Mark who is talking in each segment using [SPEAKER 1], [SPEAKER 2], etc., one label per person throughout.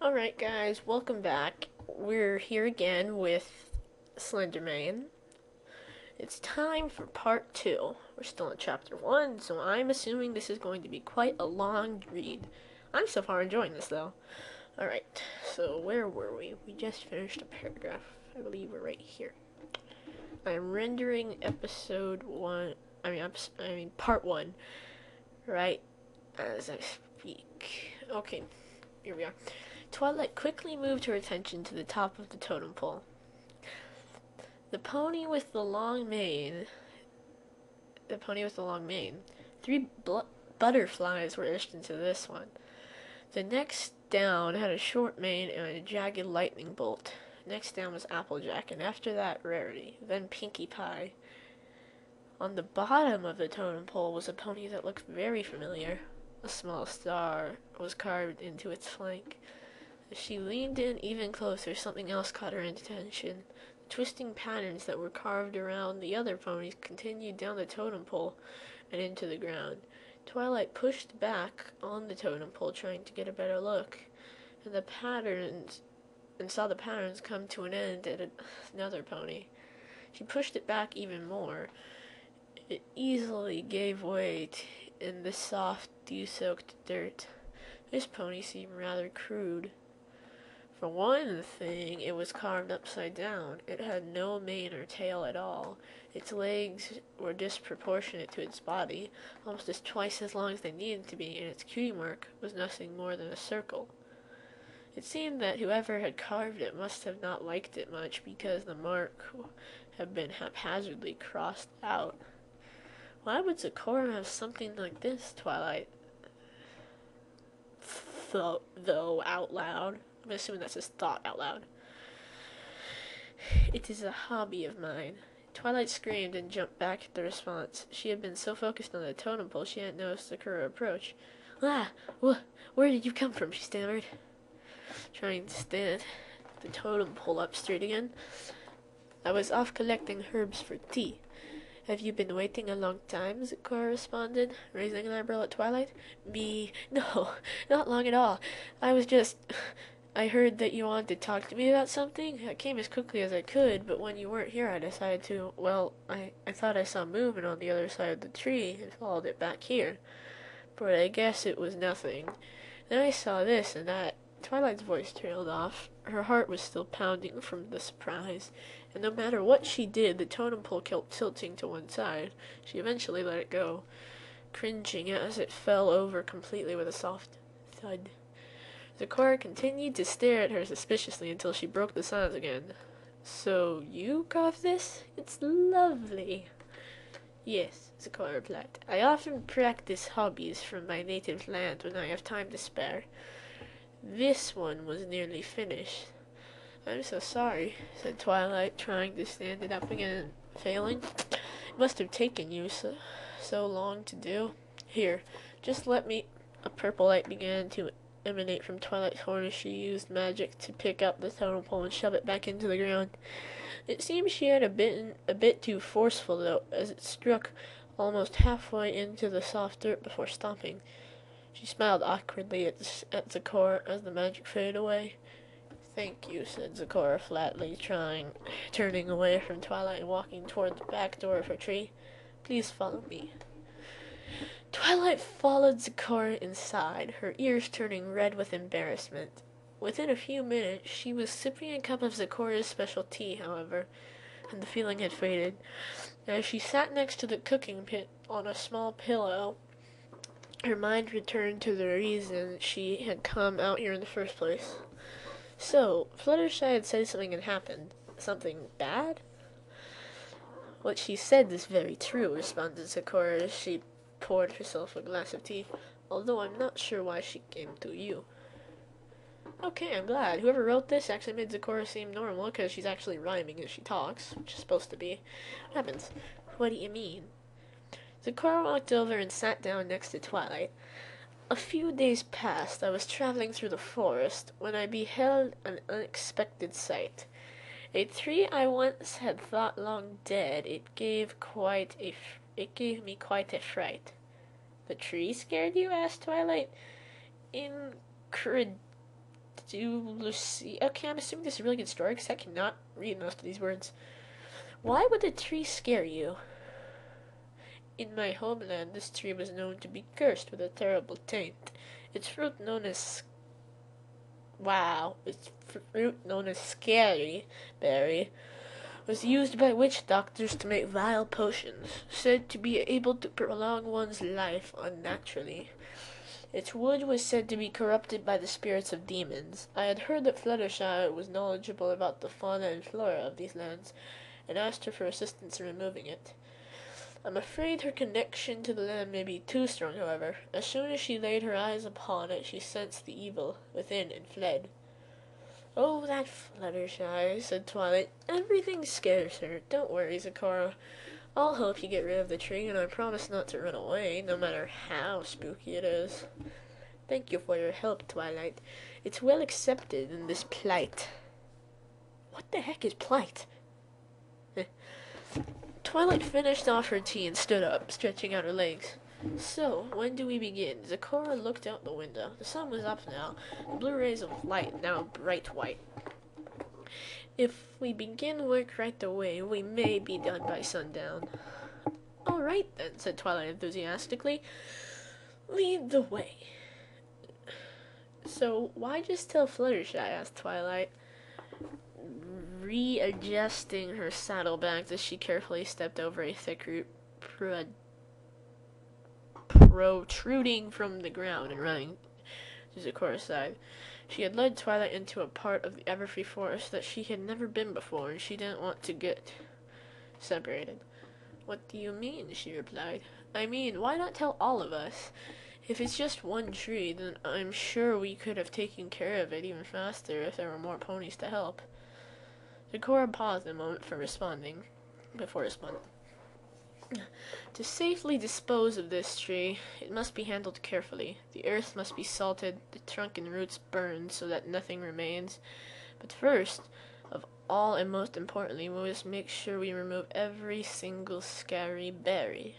[SPEAKER 1] Alright guys, welcome back. We're here again with Slendermane. It's time for part 2. We're still in chapter 1, so I'm assuming this is going to be quite a long read. I'm so far enjoying this though. Alright, so where were we? We just finished a paragraph. I believe we're right here. I'm rendering episode 1, part 1, right as I speak. Okay, here we are. Twilight quickly moved her attention to the top of the totem pole. The pony with the long mane. Three butterflies were etched into this one. The next down had a short mane and a jagged lightning bolt. Next down was Applejack, and after that, Rarity, then Pinkie Pie. On the bottom of the totem pole was a pony that looked very familiar. A small star was carved into its flank. As she leaned in even closer, something else caught her attention. The twisting patterns that were carved around the other ponies continued down the totem pole and into the ground. Twilight pushed back on the totem pole, trying to get a better look, and saw the patterns come to an end at another pony. She pushed it back even more. It easily gave way in the soft, dew-soaked dirt. This pony seemed rather crude. For one thing, it was carved upside down. It had no mane or tail at all. Its legs were disproportionate to its body, almost twice as long as they needed to be, and its cutie mark was nothing more than a circle. It seemed that whoever had carved it must have not liked it much, because the mark had been haphazardly crossed out. Why would Zecora have something like this? Twilight though out loud. I'm assuming that's his thought out loud. It is a hobby of mine. Twilight screamed and jumped back at the response. She had been so focused on the totem pole she hadn't noticed Zecora approach. Ah, where did you come from? She stammered, trying to stand the totem pole up straight again. I was off collecting herbs for tea. Have you been waiting a long time? Zecora responded, raising an eyebrow at Twilight. Me? No, not long at all. I heard that you wanted to talk to me about something. I came as quickly as I could, but when you weren't here I decided to, I thought I saw movement on the other side of the tree and followed it back here. But I guess it was nothing. Then I saw this and that. Twilight's voice trailed off. Her heart was still pounding from the surprise, and no matter what she did, the totem pole kept tilting to one side. She eventually let it go, cringing as it fell over completely with a soft thud. Zecora continued to stare at her suspiciously until she broke the silence again. So you carved this? It's lovely. Yes, Zecora replied. I often practice hobbies from my native land when I have time to spare. This one was nearly finished. I'm so sorry, said Twilight, trying to stand it up again and failing. It must have taken you so long to do. Here, just let me... A purple light began to emanate from Twilight's horn as she used magic to pick up the totem pole and shove it back into the ground. It seemed she had been a bit too forceful, though, as it struck almost halfway into the soft dirt before stopping. She smiled awkwardly at Zecora as the magic faded away. Thank you, said Zecora flatly, turning away from Twilight and walking toward the back door of her tree. Please follow me. Twilight followed Zecora inside, her ears turning red with embarrassment. Within a few minutes, she was sipping a cup of Zecora's special tea, however, and the feeling had faded. As she sat next to the cooking pit on a small pillow, her mind returned to the reason she had come out here in the first place. So, Fluttershy had said something had happened. Something bad? What she said is very true, responded Zecora as she poured herself a glass of tea, although I'm not sure why she came to you. Okay, I'm glad. Whoever wrote this actually made Zecora seem normal, because she's actually rhyming as she talks, which is supposed to be. What happens? What do you mean? Zecora walked over and sat down next to Twilight. A few days passed. I was traveling through the forest when I beheld an unexpected sight. A tree I once had thought long dead. It gave me quite a fright. The tree scared you? Asked Twilight, incredulous. to Lucy. Okay, I'm assuming this is a really good story because I cannot read most of these words. Why would the tree scare you? In my homeland, this tree was known to be cursed with a terrible taint. Its fruit known as scary berry was used by witch doctors to make vile potions, said to be able to prolong one's life unnaturally. Its wood was said to be corrupted by the spirits of demons. I had heard that Fluttershy was knowledgeable about the fauna and flora of these lands, and asked her for assistance in removing it. I'm afraid her connection to the land may be too strong, however. As soon as she laid her eyes upon it, she sensed the evil within and fled. Oh, that Fluttershy, said Twilight. Everything scares her. Don't worry, Zecora. I'll help you get rid of the tree, and I promise not to run away, no matter how spooky it is. Thank you for your help, Twilight. It's well accepted in this plight. What the heck is plight? Twilight finished off her tea and stood up, stretching out her legs. So, when do we begin? Zecora looked out the window. The sun was up now, the blue rays of light now bright white. If we begin work right away, we may be done by sundown. All right, then, said Twilight enthusiastically. Lead the way. So, why just tell Fluttershy? Asked Twilight, readjusting her saddlebags as she carefully stepped over a thick root protruding from the ground and running to Zecora's side. She had led Twilight into a part of the Everfree Forest that she had never been before, and she didn't want to get separated. What do you mean? She replied. I mean, why not tell all of us? If it's just one tree, then I'm sure we could have taken care of it even faster if there were more ponies to help. Zecora paused a moment before responding. To safely dispose of this tree, it must be handled carefully. The earth must be salted, the trunk and roots burned so that nothing remains. But first of all, and most importantly, we must make sure we remove every single scary berry.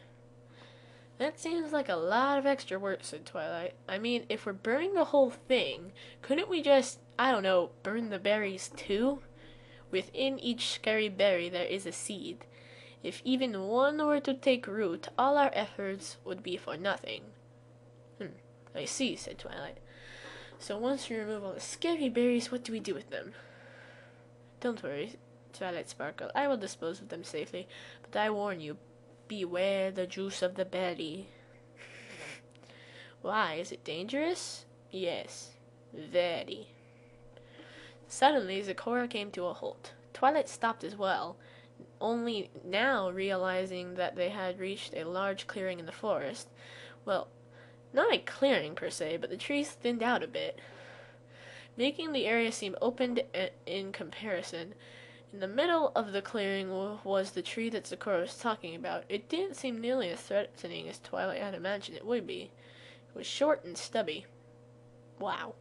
[SPEAKER 1] That seems like a lot of extra work, said Twilight. I mean, if we're burning the whole thing, couldn't we just, I don't know, burn the berries too? Within each scary berry there is a seed. If even one were to take root, all our efforts would be for nothing. I see, said Twilight. So once we remove all the scary berries, what do we do with them? Don't worry, Twilight sparkled. I will dispose of them safely, but I warn you, beware the juice of the berry. Why, is it dangerous? Yes, very. Suddenly, Zecora came to a halt. Twilight stopped as well, only now realizing that they had reached a large clearing in the forest. Well, not a clearing per se, but the trees thinned out a bit, making the area seem open in comparison. In the middle of the clearing was the tree that Zecora was talking about. It didn't seem nearly as threatening as Twilight had imagined it would be. It was short and stubby. Wow.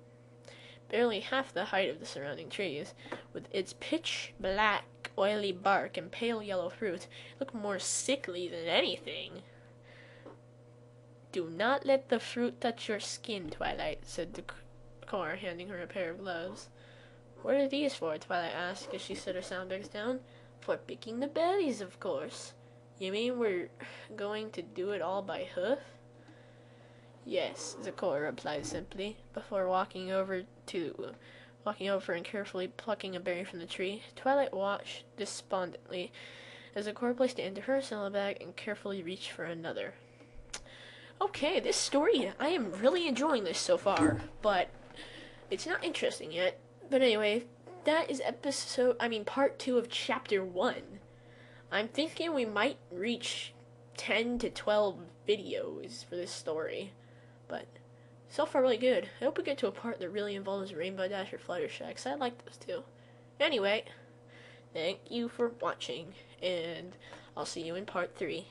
[SPEAKER 1] Barely half the height of the surrounding trees, with its pitch black, oily bark and pale yellow fruit, it looked more sickly than anything. Do not let the fruit touch your skin, Twilight, said Zecora, handing her a pair of gloves. What are these for? Twilight asked as she set her soundbags down. For picking the berries, of course. You mean we're going to do it all by hoof? Yes, Zecora replied simply, before walking over and carefully plucking a berry from the tree. Twilight watched despondently as Zecora placed it into her saddlebag and carefully reached for another. Okay, this story, I am really enjoying this so far, but it's not interesting yet. But anyway, that is part 2 of Chapter 1. I'm thinking we might reach 10 to 12 videos for this story. But so far really good. I hope we get to a part that really involves Rainbow Dash or Fluttershy, because I like those too. Anyway, thank you for watching, and I'll see you in part 3.